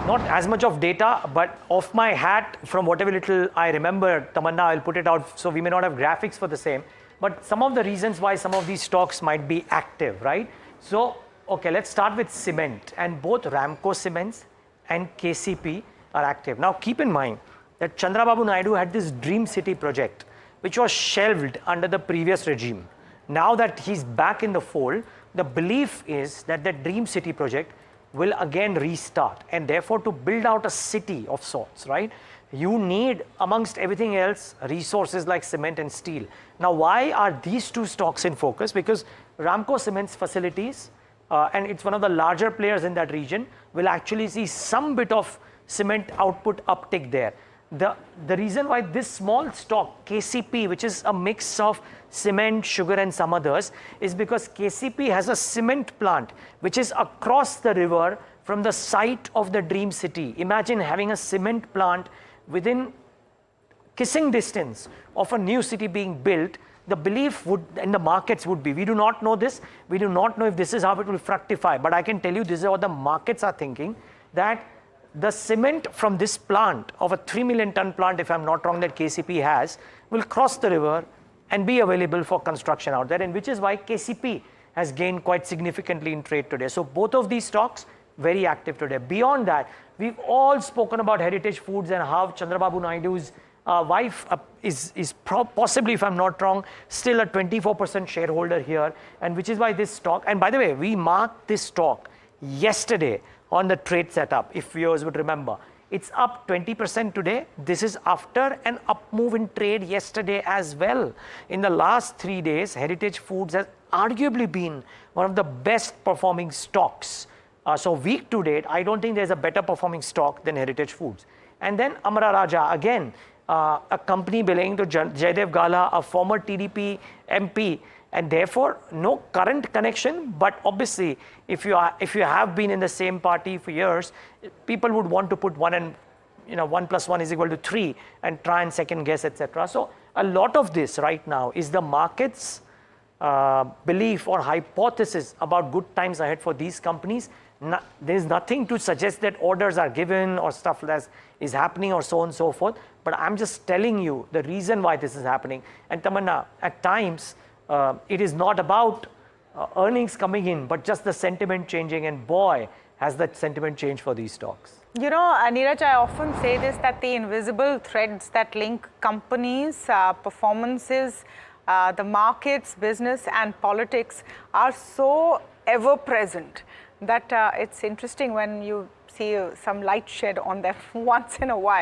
not as much of data, but off my hat, from whatever little I remember, Tamanna, I'll put it out, so we may not have graphics for the same, but some of the reasons why some of these stocks might be active, right? So, okay, let's start with cement, and both Ramco Cements and KCP are active. Now, keep in mind that Chandrababu Naidu had this Dream City project, which was shelved under the previous regime. Now that he's back in the fold, the belief is that the Dream City project will again restart, and therefore to build out a city of sorts, right? You need, amongst everything else, resources like cement and steel. Now, why are these two stocks in focus? Because Ramco Cement's facilities, and it's one of the larger players in that region, will actually see some bit of cement output uptick there. The reason why this small stock, KCP, which is a mix of cement, sugar and some others, is because KCP has a cement plant which is across the river from the site of the Dream City. Imagine having a cement plant within kissing distance of a new city being built. The belief would, in the markets would be, we do not know this, we do not know if this is how it will fructify, but I can tell you this is what the markets are thinking, that the cement from this plant, of a 3 million ton plant, if I'm not wrong, that KCP has, will cross the river and be available for construction out there, and which is why KCP has gained quite significantly in trade today. So both of these stocks, very active today. Beyond that, we've all spoken about Heritage Foods and how Chandrababu Naidu's wife is possibly, if I'm not wrong, still a 24% shareholder here, and which is why this stock, and by the way, we marked this stock yesterday on the trade setup, if viewers would remember. It's up 20% today. This is after an up move in trade yesterday as well. In the last 3 days, Heritage Foods has arguably been one of the best performing stocks. So week to date, I don't think there's a better performing stock than Heritage Foods. And then Amara Raja, again, a company belonging to Jaidev Gala, a former TDP MP, and therefore no current connection, but obviously if you have been in the same party for years, people would want to put 1 plus 1 is equal to 3 and try and second guess, etc. So a lot of this right now is the market's belief or hypothesis about good times ahead for these companies. There's nothing to suggest that orders are given or stuff that is happening or so on and so forth, but I'm just telling you the reason why this is happening. And Tamanna, at times it is not about earnings coming in, but just the sentiment changing, and boy, has that sentiment changed for these stocks. You know, Neeraj, I often say this, that the invisible threads that link companies, performances, the markets, business and politics are so ever present that it's interesting when you see some light shed on them once in a while.